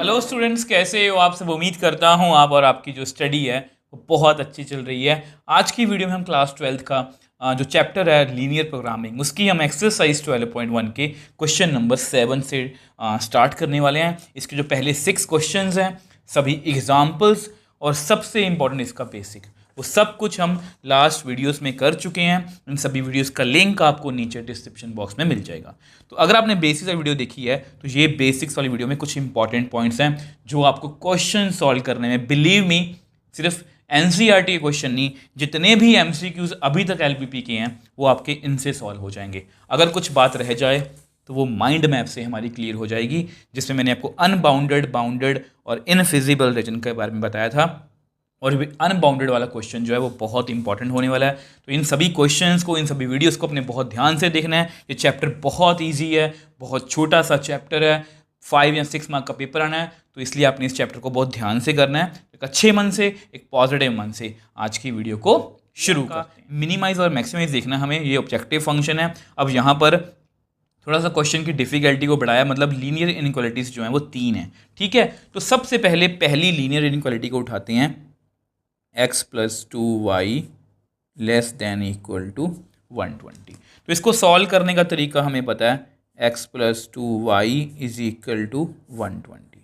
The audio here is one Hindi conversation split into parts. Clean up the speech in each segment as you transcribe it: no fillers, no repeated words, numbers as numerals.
हेलो स्टूडेंट्स, कैसे हो आप सब। उम्मीद करता हूँ आप और आपकी जो स्टडी है वो बहुत अच्छी चल रही है। आज की वीडियो में हम क्लास 12th का जो चैप्टर है लीनियर प्रोग्रामिंग, उसकी हम एक्सरसाइज 12.1 के क्वेश्चन नंबर 7 से स्टार्ट करने वाले हैं। इसके जो पहले 6 क्वेश्चंस हैं, सभी एग्जाम्पल्स और सबसे इम्पोर्टेंट इसका बेसिक, वो सब कुछ हम लास्ट वीडियोस में कर चुके हैं। इन सभी वीडियोस का लिंक आपको नीचे डिस्क्रिप्शन बॉक्स में मिल जाएगा। तो अगर आपने बेसिक्स वाली वीडियो देखी है तो ये बेसिक्स वाली वीडियो में कुछ इंपॉर्टेंट पॉइंट्स हैं जो आपको क्वेश्चन सॉल्व करने में, बिलीव मी, सिर्फ एनसीईआरटी के क्वेश्चन नहीं, जितने भी एमसीक्यूज अभी तक एलपीपी के हैं वो आपके इनसे सॉल्व हो जाएंगे। अगर कुछ बात रह जाए तो वो माइंड मैप से हमारी क्लियर हो जाएगी, जिसमें मैंने आपको अनबाउंडेड, बाउंडेड और इनफिजिबल रीजन के बारे में बताया था। और अनबाउंडेड वाला क्वेश्चन जो है वो बहुत इंपॉर्टेंट होने वाला है। तो इन सभी क्वेश्चंस को, इन सभी वीडियोस को अपने बहुत ध्यान से देखना है। ये चैप्टर बहुत इजी है, बहुत छोटा सा चैप्टर है, 5 या 6 मार्क का पेपर आना है, तो इसलिए आपने इस चैप्टर को बहुत ध्यान से करना है। एक अच्छे मन से, एक पॉजिटिव मन से आज की वीडियो को शुरू करते हैं। मिनिमाइज और मैक्सिमाइज देखना हमें, ये ऑब्जेक्टिव फंक्शन है। अब यहाँ पर थोड़ा सा क्वेश्चन की डिफिकल्टी को बढ़ाया, मतलब लीनियर इनइक्वालिटीज जो हैं वो 3 हैं, ठीक है। तो सबसे पहले पहली लीनियर इनइक्वालिटी को उठाते हैं, x plus 2y less than equal to 120। तो इसको सॉल्व करने का तरीका हमें पता है, x plus 2y is equal to 120।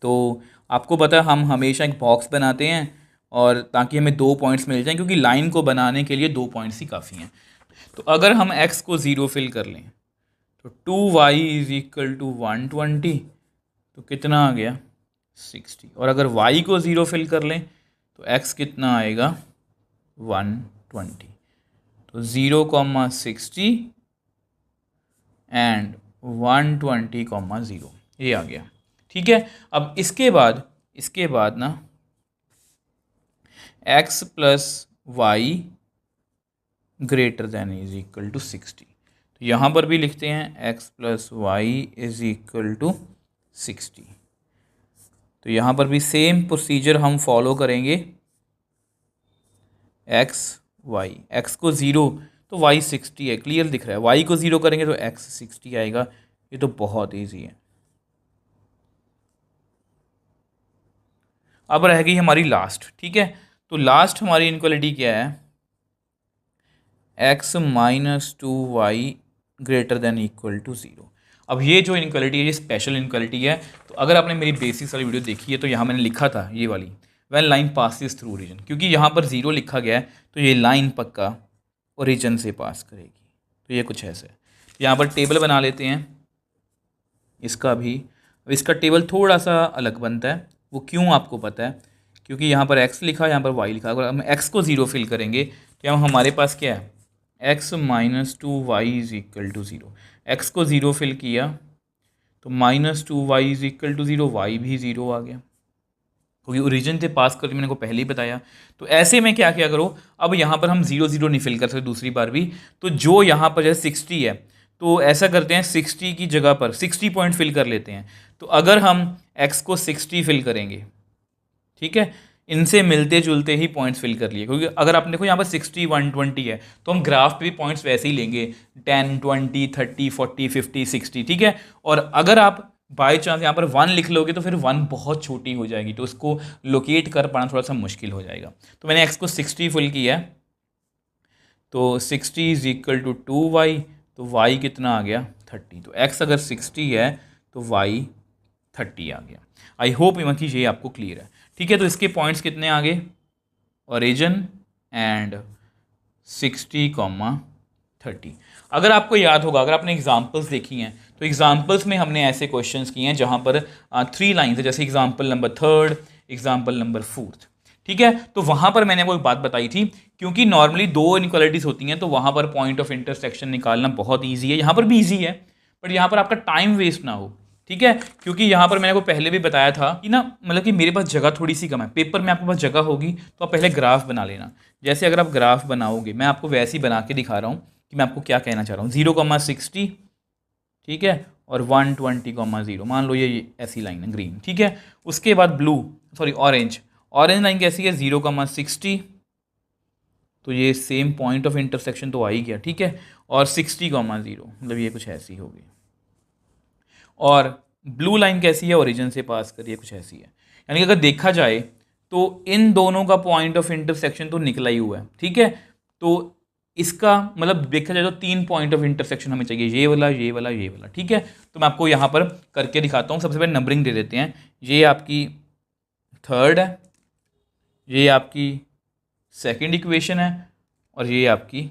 तो आपको पता है हम हमेशा एक बॉक्स बनाते हैं और ताकि हमें 2 पॉइंट्स मिल जाएं, क्योंकि लाइन को बनाने के लिए 2 पॉइंट्स ही काफ़ी हैं। तो अगर हम x को 0 फिल कर लें तो 2y इज इक्वल टू 120, तो कितना आ गया 60। और अगर y को 0 फिल कर लें तो x कितना आएगा 120। तो 0,60 एंड 120,0 ये आ गया, ठीक है। अब इसके बाद ना x plus y greater than is equal to 60। तो यहाँ पर भी लिखते हैं x plus y is equal to 60। तो यहाँ पर भी सेम प्रोसीजर हम फॉलो करेंगे, x को 0 तो y 60 है, क्लियर दिख रहा है। y को 0 करेंगे तो x 60 आएगा। ये तो बहुत इजी है। अब रह गई हमारी लास्ट, ठीक है। तो लास्ट हमारी इनक्वालिटी क्या है, x minus 2y greater than equal to 0। अब ये जो इनक्वालिटी है ये स्पेशल इनक्वालिटी है। तो अगर आपने मेरी बेसिक्स वाली वीडियो देखी है तो यहाँ मैंने लिखा था ये वाली, when line passes through origin, क्योंकि यहाँ पर 0 लिखा गया है तो ये लाइन पक्का ओरिजिन से पास करेगी। तो ये कुछ ऐसा है। यहाँ पर टेबल बना लेते हैं इसका भी। अब इसका टेबल थोड़ा सा अलग बनता है, वो क्यों आपको पता है, क्योंकि यहाँ पर x लिखा, यहाँ पर y लिखा। अगर हम x को 0 फिल करेंगे तो यहाँ हमारे पास क्या है, x minus 2y is equal to 0। x को 0 फिल किया तो minus 2y is equal to 0, y भी 0 आ गया, क्योंकि ओरिजिन से पास करके मैंने को पहले ही बताया। तो ऐसे में क्या क्या करो, अब यहाँ पर हम 0 0 नहीं फिल कर सकते दूसरी बार भी, तो जो यहाँ पर जैसे 60 है तो ऐसा करते हैं 60 की जगह पर 60 पॉइंट फिल कर लेते हैं। तो अगर हम x को 60 फिल करेंगे, ठीक है, इनसे मिलते जुलते ही पॉइंट्स फिल कर लिए, क्योंकि अगर आप देखो यहाँ पर 60 120 है तो हम ग्राफ पे भी पॉइंट्स वैसे ही लेंगे, 10 20 30 40 50 60, ठीक है। और अगर आप बाय चांस यहाँ पर 1 लिख लोगे तो फिर 1 बहुत छोटी हो जाएगी, तो उसको लोकेट कर पाना थोड़ा सा मुश्किल हो जाएगा। तो मैंने x को 60 फिल किया है, तो 60 इज इक्वल टू 2y, तो y कितना आ गया 30। तो x अगर 60 है तो y 30 आ गया। आई होप कि ये आपको क्लियर है, ठीक है। तो इसके पॉइंट्स कितने आ गए, ओरिजिन एंड 60,30। अगर आपको याद होगा, अगर आपने एग्जांपल्स देखी हैं तो एग्जांपल्स में हमने ऐसे क्वेश्चंस किए हैं जहां पर 3 लाइन्स है, जैसे एग्जांपल नंबर 3, एग्जांपल नंबर 4, ठीक है। तो वहां पर मैंने कोई बात बताई थी, क्योंकि नॉर्मली 2 इनइक्वालिटीज होती हैं तो वहां पर पॉइंट ऑफ इंटरसेक्शन निकालना बहुत ईजी है। यहाँ पर भी ईजी है, बट यहाँ पर आपका टाइम वेस्ट ना हो, ठीक है। क्योंकि यहाँ पर मैंने को पहले भी बताया था कि ना, मतलब कि मेरे पास जगह थोड़ी सी कम है। पेपर में आपके पास जगह होगी तो आप पहले ग्राफ बना लेना। जैसे अगर आप ग्राफ बनाओगे, मैं आपको वैसे ही बना के दिखा रहा हूँ कि मैं आपको क्या कहना चाह रहा हूँ। 0,60, ठीक है, और 120,0, मान लो ये ऐसी लाइन है ग्रीन, ठीक है। उसके बाद ऑरेंज लाइन कैसी है, 0,60, तो ये सेम पॉइंट ऑफ इंटरसेक्शन तो आ ही गया, ठीक है। और 60,0, मतलब ये कुछ ऐसी होगी। और ब्लू लाइन कैसी है, ओरिजिन से पास करिए, कुछ ऐसी है। यानी कि अगर देखा जाए तो इन दोनों का पॉइंट ऑफ इंटरसेक्शन तो निकला ही हुआ है, ठीक है। तो इसका मतलब देखा जाए तो 3 पॉइंट ऑफ इंटरसेक्शन हमें चाहिए, ये वाला, ये वाला, ये वाला, ठीक है। तो मैं आपको यहाँ पर करके दिखाता हूँ। सबसे पहले नंबरिंग दे देते हैं। ये आपकी थर्ड है, ये आपकी सेकंड इक्वेशन है और ये आपकी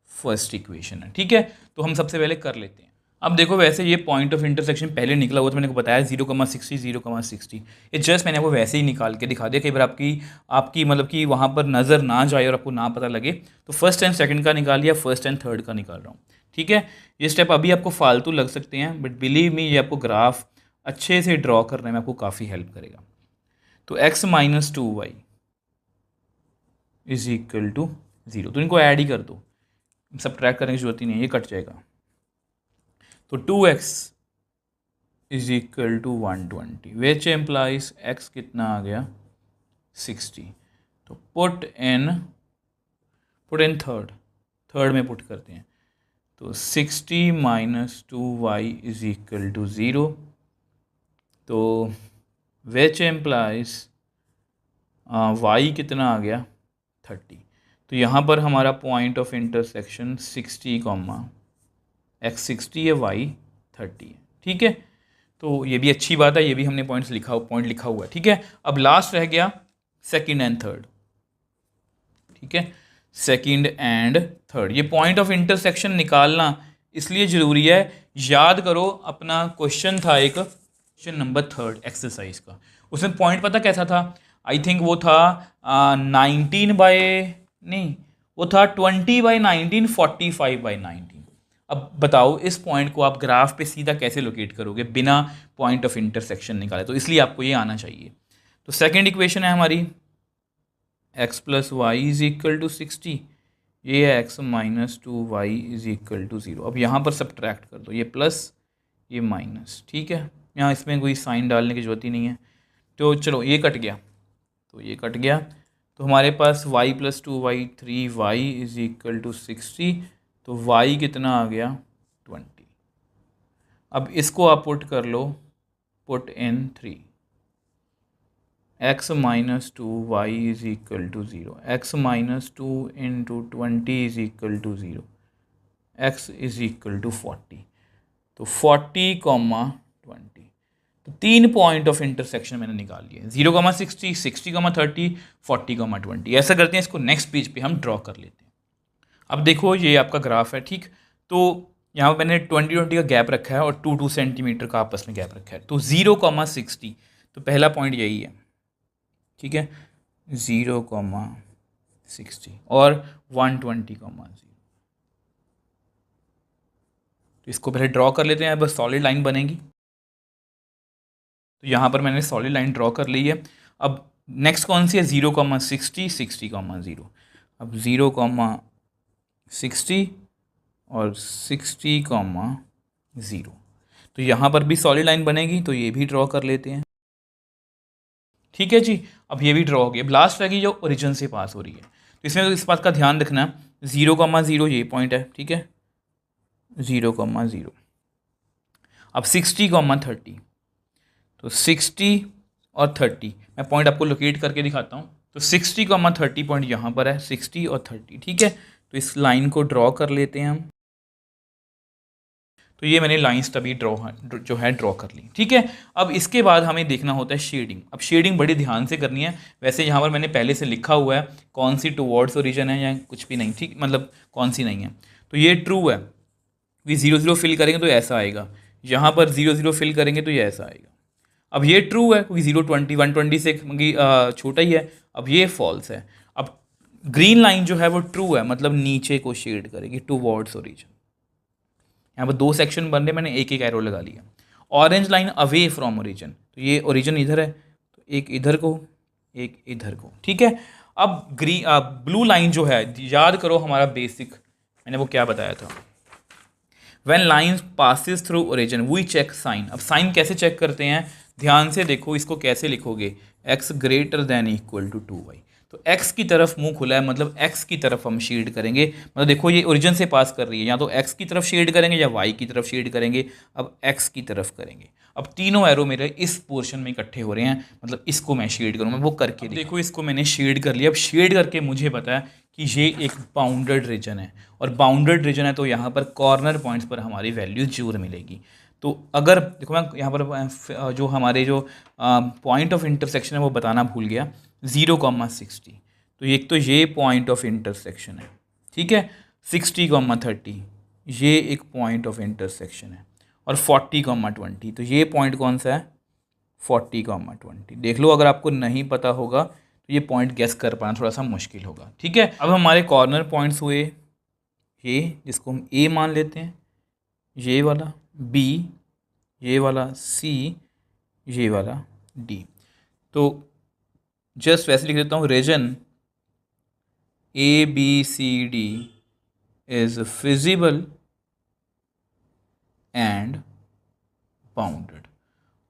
फर्स्ट इक्वेशन है, ठीक है। तो हम सबसे पहले कर लेते हैं। अब देखो, वैसे ये पॉइंट ऑफ इंटरसेक्शन पहले निकला हुआ, तो मैंने आपको बताया 0,60 0,60। ये जस्ट मैंने आपको वैसे ही निकाल के दिखा दिया। कई बार आपकी मतलब कि वहाँ पर नज़र ना जाए और आपको ना पता लगे, तो फर्स्ट एंड सेकंड का निकाल लिया, फर्स्ट एंड थर्ड का निकाल रहा हूँ, ठीक है। ये स्टेप अभी आपको फालतू लग सकते हैं, बट बिलीव मी, ये आपको ग्राफ अच्छे से ड्रॉ करने में आपको काफ़ी हेल्प करेगा। तो x - 2y is equal to 0। तो इनको ऐड ही कर दो, सब्ट्रैक्ट करने की जरूरत ही नहीं है, ये कट जाएगा। तो 2x is equal to 120, which implies x कितना आ गया 60। तो पुट इन थर्ड में पुट करते हैं। तो 60 - 2y इज इक्वल टू 0। तो विच एम्प्लाइज y कितना आ गया 30। तो यहाँ पर हमारा पॉइंट ऑफ इंटरसेक्शन 60, x 60 है, y 30 है, ठीक है। तो ये भी अच्छी बात है, ये भी हमने पॉइंट लिखा हुआ है, ठीक है। अब लास्ट रह गया सेकंड एंड थर्ड, ठीक है। सेकंड एंड थर्ड, ये पॉइंट ऑफ इंटरसेक्शन निकालना इसलिए ज़रूरी है। याद करो, अपना क्वेश्चन था एक, क्वेश्चन नंबर 3 एक्सरसाइज का, उसमें पॉइंट पता कैसा था? आई थिंक वो था 20/19, 45/19। अब बताओ, इस पॉइंट को आप ग्राफ पे सीधा कैसे लोकेट करोगे बिना पॉइंट ऑफ इंटरसेक्शन निकाले? तो इसलिए आपको ये आना चाहिए। तो सेकंड इक्वेशन है हमारी x + y is equal to 60, ये है x - 2y is equal to 0। अब यहाँ पर सब्ट्रैक्ट कर दो, ये प्लस ये माइनस, ठीक है। यहाँ इसमें कोई साइन डालने की जरूरत ही नहीं है। तो चलो, ये कट गया, तो ये कट गया। तो हमारे पास y + 2y 3y is equal to 60। तो y कितना आ गया 20। अब इसको आप पुट कर लो, put in 3, x - 2y is equal to 0, x - 2 × 20 is equal to 0, x is equal to 40। तो 40, 20। तो 3 पॉइंट ऑफ इंटरसेक्शन मैंने निकाल लिए, 0,60, 60,30, 40,20। ऐसा करते हैं, इसको नेक्स्ट पेज पे हम ड्रॉ कर लेते हैं। अब देखो, ये आपका ग्राफ है, ठीक। तो यहाँ पर मैंने 20 का गैप रखा है और 2 सेंटीमीटर का आपस में गैप रखा है। तो 0,60, तो पहला पॉइंट यही है, ठीक है, 0,60 और 120,0। तो इसको पहले ड्रॉ कर लेते हैं, बस सॉलिड लाइन बनेगी। तो यहाँ पर मैंने सॉलिड लाइन ड्रॉ कर ली है। अब नेक्स्ट कौन सी है? 0,60, 60,0। अब 0,60 और 60,0। तो यहाँ पर भी सॉलिड लाइन बनेगी, तो ये भी ड्रॉ कर लेते हैं, ठीक है जी। अब ये भी ड्रॉ हो गया। अब लास्ट रहेगी जो ओरिजिन से पास हो रही है। तो इसमें इस बात का ध्यान रखना, 0,0 ये पॉइंट है, ठीक है, 0,0। अब 60,30, तो 60 और 30 मैं पॉइंट आपको लोकेट करके दिखाता हूँ। तो 60,30 पॉइंट यहाँ पर है, 60 और 30, ठीक है। तो इस लाइन को ड्रॉ कर लेते हैं हम। तो ये मैंने लाइंस तभी ड्रॉ कर ली, ठीक है। अब इसके बाद हमें देखना होता है शेडिंग। अब शेडिंग बड़ी ध्यान से करनी है। वैसे यहाँ पर मैंने पहले से लिखा हुआ है कौन सी टुवर्ड्स ओरिजिन है या कुछ भी नहीं, ठीक, मतलब कौन सी नहीं है। तो ये ट्रू है, 0,0 फिल करेंगे तो ऐसा आएगा। यहाँ पर 0,0 फिल करेंगे तो ये ऐसा आएगा। अब ये ट्रू है क्योंकि 0,20, 120 से छोटा ही है। अब ये फॉल्स है। अब ग्रीन लाइन जो है वो ट्रू है, मतलब नीचे को शेड करेगी, टुवर्ड्स ओरिजिन। यहाँ पर 2 सेक्शन बन रहे, मैंने एक एक एरो लगा लिया। Orange line away from origin, तो ये ओरिजिन इधर है, तो एक इधर को, एक इधर को, ठीक है। अब ब्लू लाइन जो है, याद करो हमारा बेसिक, मैंने वो क्या बताया था, when line passes through origin we check sign. अब साइन कैसे चेक करते हैं, ध्यान से देखो, इसको कैसे लिखोगे, x > 2y। तो x की तरफ मुंह खुला है, मतलब x की तरफ हम शेड करेंगे। मतलब देखो ये ओरिजिन से पास कर रही है, या तो x की तरफ शेड करेंगे या y की तरफ शेड करेंगे। अब x की तरफ करेंगे। अब तीनों एरो मेरे इस पोर्शन में इकट्ठे हो रहे हैं, मतलब इसको मैं शेड करूँगा, वो करके देखो इसको मैंने शेड कर लिया। अब शेड करके मुझे पता है कि ये एक बाउंडेड रीजन है, और बाउंडेड रीजन है तो यहाँ पर कॉर्नर पॉइंट्स पर हमारी वैल्यू जरूर मिलेगी। तो अगर देखो मैं यहाँ पर जो हमारे जो पॉइंट ऑफ इंटरसेक्शन है वो बताना भूल गया, 0,60। तो एक तो ये पॉइंट ऑफ इंटरसेक्शन है, ठीक है। 60,30 ये एक पॉइंट ऑफ इंटरसेक्शन है, और 40,20 तो ये पॉइंट कौन सा है, 40,20। देख लो, अगर आपको नहीं पता होगा तो ये पॉइंट गेस कर पाना थोड़ा सा मुश्किल होगा, ठीक है। अब हमारे कॉर्नर पॉइंट्स हुए ये, जिसको हम ए मान लेते हैं, ये वाला बी, ये वाला सी, ये वाला डी। तो जस्ट वैसे लिख देता हूँ, region A B C D is feasible and bounded.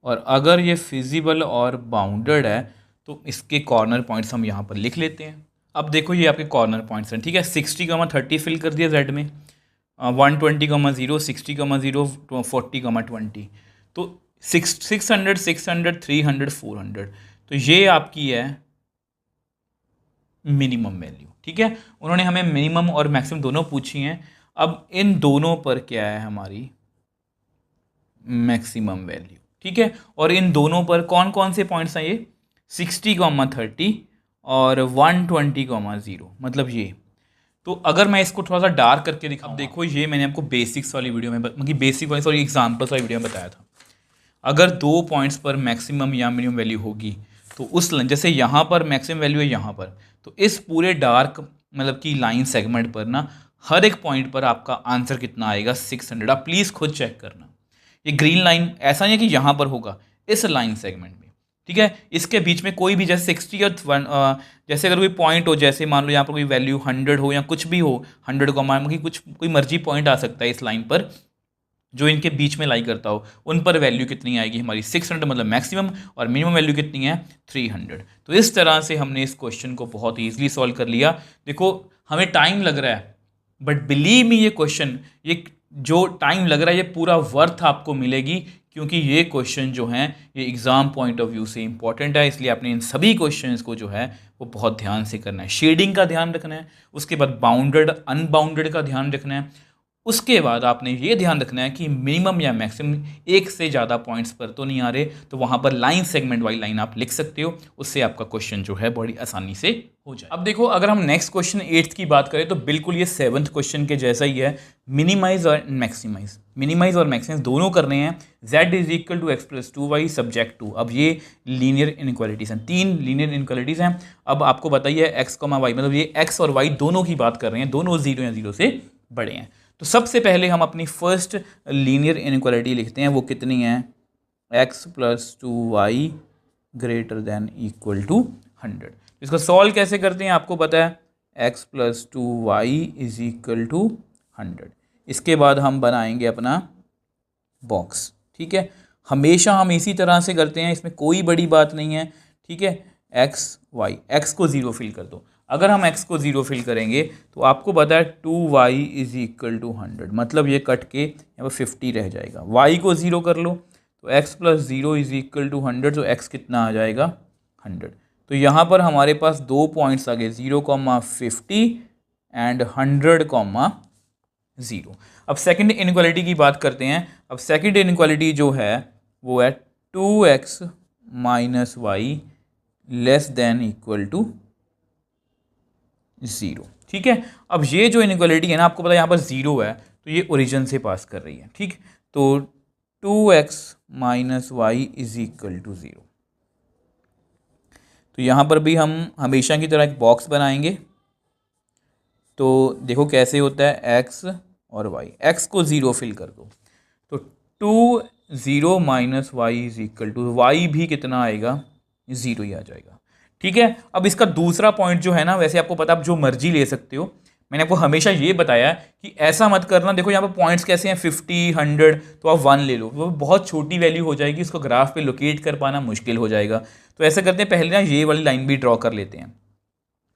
और अगर ये फिजिबल और बाउंडेड है तो इसके कॉर्नर पॉइंट्स हम यहाँ पर लिख लेते हैं। अब देखो ये आपके कॉर्नर पॉइंट्स हैं, ठीक है। 60,30 फिल कर दिया जेड में, 120,0, 60,0, 40,20। तो 600, 600, 300, 400, तो ये आपकी है मिनिमम वैल्यू, ठीक है। उन्होंने हमें मिनिमम और मैक्सिमम दोनों पूछी हैं। अब इन दोनों पर क्या है हमारी मैक्सिमम वैल्यू, ठीक है। और इन दोनों पर कौन कौन से पॉइंट्स हैं, ये 60,30 और 120,0, मतलब ये। तो अगर मैं इसको थोड़ा सा डार्क करके दिखाऊं, अब देखो ये मैंने आपको बेसिक्स वाली वीडियो में मतलब बेसिक वाली सॉरी एग्जाम्पल्स वाली वीडियो में बताया था। अगर दो पॉइंट्स पर मैक्सिमम या मिनिमम वैल्यू होगी तो उस जैसे यहाँ पर मैक्सिमम वैल्यू है यहाँ पर, तो इस पूरे डार्क मतलब कि लाइन सेगमेंट पर ना हर एक पॉइंट पर आपका आंसर कितना आएगा, 600। आप प्लीज़ खुद चेक करना। ये ग्रीन लाइन ऐसा नहीं है कि यहाँ पर होगा, इस लाइन सेगमेंट में, ठीक है। इसके बीच में कोई भी जैसे 60 या जैसे अगर कोई पॉइंट हो, जैसे मान लो यहाँ पर कोई वैल्यू 100 हो या कुछ भी हो, 100 को मान कि कुछ कोई मर्जी पॉइंट आ सकता है इस लाइन पर जो इनके बीच में लाई करता हो, उन पर वैल्यू कितनी आएगी हमारी 600, मतलब मैक्सिमम, और मिनिमम वैल्यू कितनी है 300। तो इस तरह से हमने इस क्वेश्चन को बहुत ईजिली सॉल्व कर लिया। देखो हमें टाइम लग रहा है, बट बिलीव मी ये क्वेश्चन, ये जो टाइम लग रहा है ये पूरा वर्थ आपको मिलेगी, क्योंकि ये क्वेश्चन जो हैं ये एग्ज़ाम पॉइंट ऑफ व्यू से इंपॉर्टेंट है। इसलिए आपने इन सभी क्वेश्चंस को जो है वो बहुत ध्यान से करना है। शेडिंग का ध्यान रखना है, उसके बाद बाउंडेड अनबाउंडेड का ध्यान रखना है, उसके बाद आपने ये ध्यान रखना है कि मिनिमम या मैक्सिमम एक से ज़्यादा पॉइंट्स पर तो नहीं आ रहे, तो वहाँ पर लाइन सेगमेंट वाली लाइन आप लिख सकते हो, उससे आपका क्वेश्चन जो है बड़ी आसानी से हो जाए। अब देखो अगर हम नेक्स्ट क्वेश्चन 8th की बात करें तो बिल्कुल ये 7th क्वेश्चन के जैसा ही है, मिनिमाइज और मैक्सिमाइज। मिनिमाइज और मैक्सिमाइज दोनों करने हैं। z is equal to x plus 2y subject to. अब ये लीनियर इनइक्वालिटीज हैं, 3 लीनियर इनइक्वालिटीज हैं। अब आपको बताइए x, y, मतलब ये x और y दोनों की बात कर रहे हैं, दोनों 0 या 0 से बड़े हैं। तो सबसे पहले हम अपनी फर्स्ट लीनियर इनइक्वालिटी लिखते हैं, वो कितनी है, x plus 2y greater than equal to 100। इसको सॉल्व कैसे करते हैं आपको पता है, x plus 2y is equal to 100। इसके बाद हम बनाएंगे अपना बॉक्स, ठीक है। हमेशा हम इसी तरह से करते हैं, इसमें कोई बड़ी बात नहीं है, ठीक है। x को 0 फिल कर दो। अगर हम x को 0 फिल करेंगे तो आपको पता है 2y इज इक्वल टू 100, मतलब ये कट के यहाँ पर 50 रह जाएगा। y को 0 कर लो तो x plus 0 is equal to 100, तो x कितना आ जाएगा 100। तो यहाँ पर हमारे पास दो पॉइंट्स आ गए, 0,50 एंड 100,0। अब सेकंड इनइक्वालिटी की बात करते हैं। अब सेकंड इनइक्वालिटी जो है वो है 2x minus y less than equal to 0, ठीक है। अब ये जो इनइक्वालिटी है ना, आपको पता है यहाँ पर 0 है तो ये ओरिजिन से पास कर रही है, ठीक। तो 2x minus y is equal to 0। तो यहाँ पर भी हम हमेशा की तरह एक बॉक्स बनाएंगे। तो देखो कैसे होता है, x और y, x को 0 फिल कर दो तो 2 0 minus y is equal to, y भी कितना आएगा 0 ही आ जाएगा, ठीक है। अब इसका दूसरा पॉइंट जो है ना, वैसे आपको पता आप जो मर्जी ले सकते हो, मैंने आपको हमेशा ये बताया कि ऐसा मत करना। देखो यहाँ पर पॉइंट्स कैसे हैं 50 100, तो आप 1 ले लो, वो बहुत छोटी वैल्यू हो जाएगी, इसको ग्राफ पे लोकेट कर पाना मुश्किल हो जाएगा। तो ऐसा करते हैं, पहले ना ये वाली लाइन भी ड्रॉ कर लेते हैं।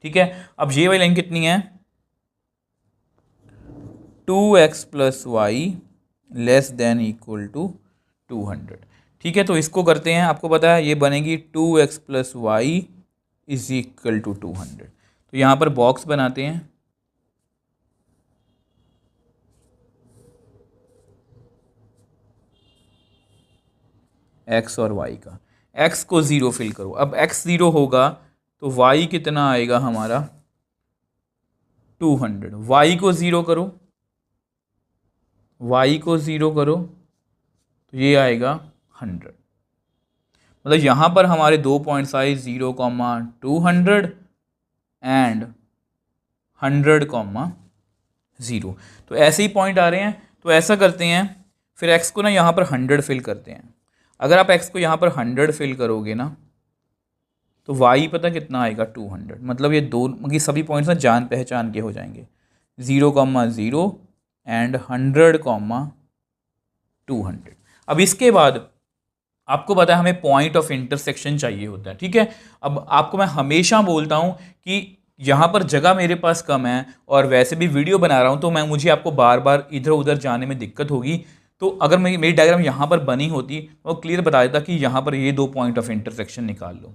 ठीक है, अब ये वाली लाइन कितनी है, 2x plus y less than equal to 200। ठीक है, तो इसको करते हैं, आपको पता है ये बनेगी 2x plus y is equal to 200। तो यहाँ पर बॉक्स बनाते हैं, x और y का, x को 0 फिल करो। अब x 0 होगा तो y कितना आएगा हमारा 200। y को 0 करो, y को 0 करो तो ये आएगा 100। मतलब यहाँ पर हमारे 2 पॉइंट्स आए 0, 200 एंड 100, 0। तो ऐसे ही पॉइंट आ रहे हैं। तो ऐसा करते हैं, फिर x को ना यहाँ पर 100 फिल करते हैं। अगर आप x को यहाँ पर 100 फिल करोगे ना तो y पता कितना आएगा 200। मतलब ये दो ये सभी पॉइंट्स ना जान पहचान के हो जाएंगे, 0, 0 एंड 100, 200। अब इसके बाद आपको पता है हमें पॉइंट ऑफ इंटरसेक्शन चाहिए होता है। ठीक है, अब आपको मैं हमेशा बोलता हूँ कि यहाँ पर जगह मेरे पास कम है और वैसे भी वीडियो बना रहा हूँ तो मुझे आपको बार बार इधर उधर जाने में दिक्कत होगी। तो अगर मेरी डायग्राम यहाँ पर बनी होती तो क्लियर बता देता कि यहाँ पर ये 2 पॉइंट ऑफ इंटरसेक्शन निकाल लो।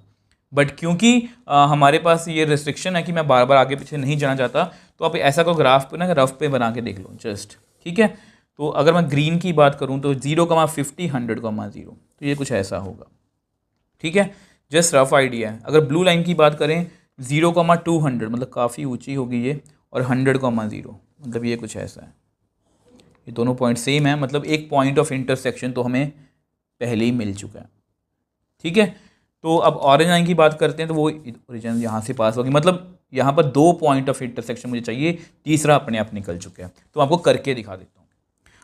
बट क्योंकि हमारे पास ये रिस्ट्रिक्शन है कि मैं बार बार आगे पीछे नहीं जाना चाहता, तो आप ऐसा को ग्राफ पे ना रफ पे बना के देख लो जस्ट। ठीक है, तो अगर मैं ग्रीन की बात करूं तो 0, 50, 100, 0, तो ये कुछ ऐसा होगा। ठीक है, जस्ट रफ आइडिया है। अगर ब्लू लाइन की बात करें 0, 200 मतलब काफ़ी ऊंची होगी ये, और 100, 0 मतलब ये कुछ ऐसा है। ये दोनों पॉइंट सेम है, मतलब एक पॉइंट ऑफ इंटरसेक्शन तो हमें पहले ही मिल चुका है। ठीक है, तो अब ऑरेंज लाइन की बात करते हैं तो वो ओरिजिन यहाँ से पास होगी, मतलब यहाँ पर 2 पॉइंट ऑफ इंटरसेक्शन मुझे चाहिए, तीसरा अपने आप निकल चुका है। तो आपको करके दिखा देता हूँ।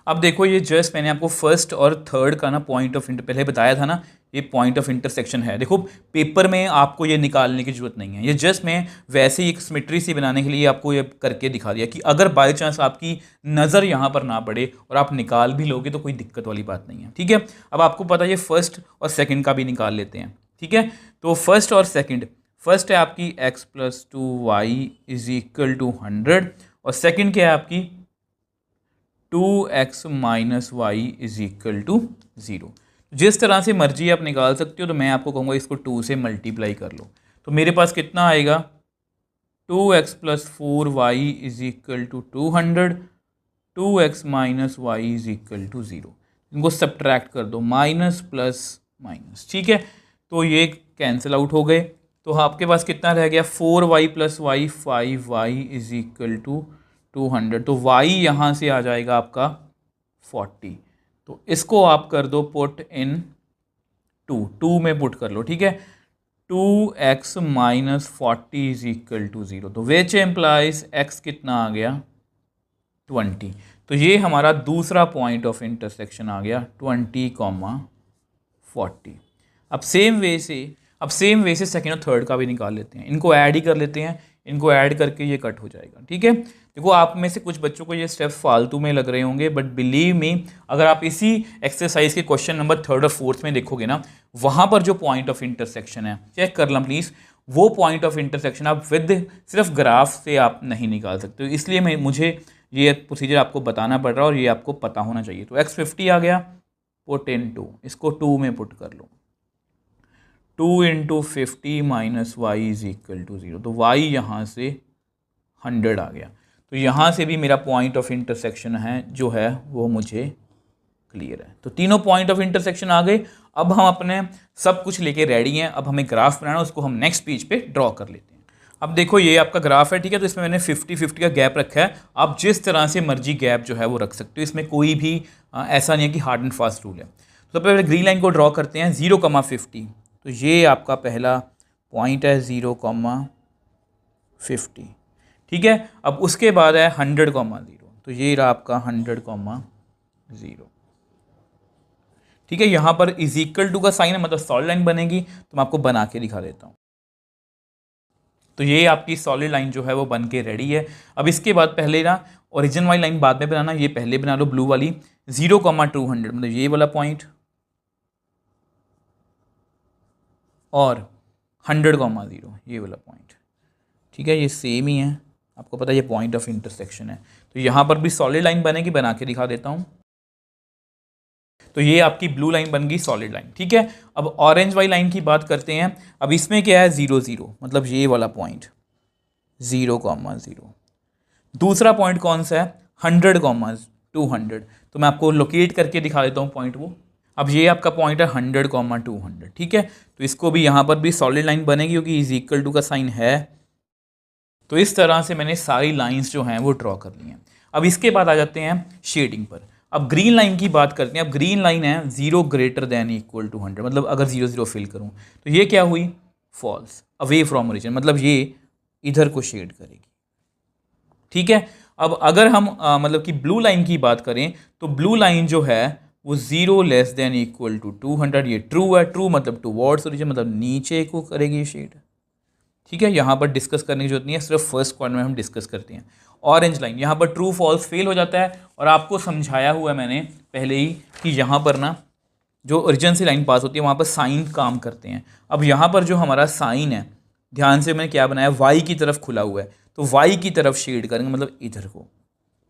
अब देखो ये जस्ट मैंने आपको फर्स्ट और थर्ड का ना पॉइंट ऑफ पहले बताया था ना, ये पॉइंट ऑफ इंटरसेक्शन है। देखो पेपर में आपको ये निकालने की जरूरत नहीं है, ये जस्ट मैं वैसे ही एक सिमेट्री सी बनाने के लिए आपको ये करके दिखा दिया कि अगर बाय चांस आपकी नज़र यहाँ पर ना पड़े और आप निकाल भी लोगे तो कोई दिक्कत वाली बात नहीं है। ठीक है, अब आपको पता है ये फर्स्ट और सेकेंड का भी निकाल लेते हैं। ठीक है, तो फर्स्ट और सेकेंड, फर्स्ट है आपकी x plus 2y is equal to 100 और सेकेंड क्या है आपकी 2x minus y is equal to 0। जिस तरह से मर्जी आप निकाल सकते हो, तो मैं आपको कहूँगा इसको 2 से मल्टीप्लाई कर लो। तो मेरे पास कितना आएगा 2x plus 4y is equal to 200, 2x minus y is equal to 0। इनको सब्ट्रैक्ट कर दो, माइनस प्लस माइनस। ठीक है, तो ये कैंसिल आउट हो गए। तो आपके पास कितना रह गया 4y plus y, 5y is equal to 200। तो y यहाँ से आ जाएगा आपका 40। तो इसको आप कर दो पुट इन 2 में पुट कर लो। ठीक है, 2x minus 40 is equal to 0। तो विच एम्प्लाइज x कितना आ गया 20। तो ये हमारा दूसरा पॉइंट ऑफ इंटरसेक्शन आ गया 20, 40। अब सेम वे से सेकेंड और थर्ड का भी निकाल लेते हैं, इनको ऐड ही कर लेते हैं, इनको ऐड करके ये कट हो जाएगा। ठीक है, देखो आप में से कुछ बच्चों को ये स्टेप फालतू में लग रहे होंगे, बट बिलीव मी अगर आप इसी एक्सरसाइज के क्वेश्चन नंबर 3rd और 4th में देखोगे ना, वहाँ पर जो पॉइंट ऑफ इंटरसेक्शन है, चेक कर लो प्लीज़, वो पॉइंट ऑफ इंटरसेक्शन आप विद सिर्फ ग्राफ से आप नहीं निकाल सकते हो। इसलिए मुझे ये प्रोसीजर आपको बताना पड़ रहा है और ये आपको पता होना चाहिए। तो x50 आ गया, पुट इन 2, इसको 2 में पुट कर लो, 2 into 50 minus y is equal to 0। तो y यहाँ से 100 आ गया। तो यहाँ से भी मेरा पॉइंट ऑफ इंटरसेक्शन है जो है वो मुझे क्लियर है। तो तीनों पॉइंट ऑफ इंटरसेक्शन आ गए। अब हम अपने सब कुछ लेके रेडी हैं, अब हमें ग्राफ बनाना है, उसको हम नेक्स्ट पेज पे ड्रॉ कर लेते हैं। अब देखो ये आपका ग्राफ है। ठीक है, तो इसमें मैंने 50-50 का गैप रखा है। आप जिस तरह से मर्जी गैप जो है वो रख सकते हो, इसमें कोई भी ऐसा नहीं है कि हार्ड एंड फास्ट रूल है। तो पहले ग्रीन लाइन को ड्रॉ करते हैं 0,50। तो ये आपका पहला पॉइंट है 0,50। ठीक है, अब उसके बाद है 100,0। तो ये रहा आपका 100,0। ठीक है, यहाँ पर इज इक्वल टू का साइन है, मतलब सॉलिड लाइन बनेगी। तो मैं आपको बना के दिखा देता हूँ। तो ये आपकी सॉलिड लाइन जो है वो बन के रेडी है। अब इसके बाद पहले ना ओरिजिन वाली लाइन बाद में बनाना, ये पहले बना लो ब्लू वाली 0,200 मतलब ये वाला पॉइंट, और 100,0 ये वाला पॉइंट। ठीक है, ये सेम ही है, आपको पता है ये पॉइंट ऑफ इंटरसेक्शन है। तो यहाँ पर भी सॉलिड लाइन बनेगी, बना के दिखा देता हूँ। तो ये आपकी ब्लू लाइन बन गई सॉलिड लाइन, ठीक है। अब ऑरेंज वाली लाइन की बात करते हैं। अब इसमें क्या है 0 0, मतलब ये वाला पॉइंट 0,0। दूसरा पॉइंट कौन सा है 100,200। तो मैं आपको लोकेट करके दिखा देता हूँ पॉइंट वो। अब ये आपका पॉइंट है 100,200, ठीक है। तो इसको भी यहाँ पर भी सॉलिड लाइन बनेगी क्योंकि इज इक्वल टू का साइन है। तो इस तरह से मैंने सारी लाइंस जो हैं वो ड्रॉ कर ली हैं। अब इसके बाद आ जाते हैं शेडिंग पर। अब ग्रीन लाइन की बात करते हैं। अब ग्रीन लाइन है 0 ग्रेटर देन इक्वल टू 100, मतलब अगर 0 0 फिल करूँ तो ये क्या हुई फॉल्स, अवे फ्रॉम ओरिजिन, मतलब ये इधर को शेड करेगी, ठीक है। अब अगर हम मतलब कि ब्लू लाइन की बात करें तो ब्लू लाइन जो है वो 0 लेस देन इक्वल टू 200, ये ट्रू है। ट्रू मतलब टूवर्ड्स ओरिजिन, मतलब नीचे को करेगी शेड, ठीक है। यहाँ पर डिस्कस करने की जरूरत नहीं है, सिर्फ फर्स्ट क्वाड्रेंट में हम डिस्कस करते हैं। ऑरेंज लाइन यहाँ पर ट्रू फॉल्स फेल हो जाता है, और आपको समझाया हुआ है मैंने पहले ही कि यहाँ पर ना जो ओरिजिन से लाइन पास होती है वहाँ पर साइन काम करते हैं। अब यहाँ पर जो हमारा साइन है, ध्यान से मैंने क्या बनाया, वाई की तरफ खुला हुआ है, तो वाई की तरफ शेड करेंगे, मतलब इधर को,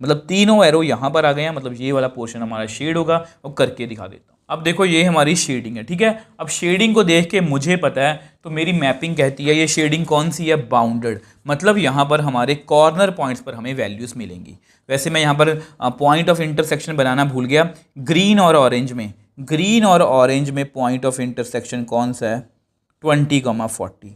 मतलब तीनों एरो यहाँ पर आ गए हैं, मतलब ये वाला पोर्शन हमारा शेड होगा। और करके दिखा देता हूँ। अब देखो ये हमारी शेडिंग है, ठीक है। अब शेडिंग को देख के मुझे पता है, तो मेरी मैपिंग कहती है ये शेडिंग कौन सी है, बाउंडेड, मतलब यहाँ पर हमारे कॉर्नर पॉइंट्स पर हमें वैल्यूज़ मिलेंगी। वैसे मैं यहाँ पर पॉइंट ऑफ इंटरसेक्शन बनाना भूल गया। ग्रीन और ऑरेंज में पॉइंट ऑफ इंटरसेक्शन कौन सा है 20,40,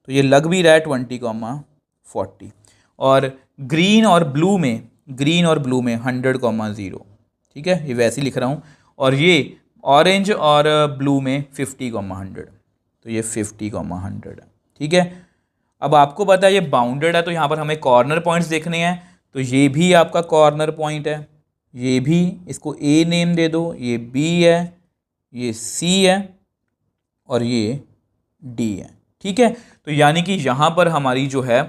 तो ये लग भी रहा है 20,40। और ग्रीन और ब्लू में 100,0, ठीक है, ये वैसे ही लिख रहा हूँ। और ये ऑरेंज और ब्लू में 50,100, तो ये 50,100 है, ठीक है। अब आपको पता है ये बाउंडेड है, तो यहाँ पर हमें कॉर्नर पॉइंट्स देखने हैं। तो ये भी आपका कॉर्नर पॉइंट है, ये भी, इसको ए नेम दे दो, ये बी है, ये सी है, और ये डी है, ठीक है। तो यानी कि यहाँ पर हमारी जो है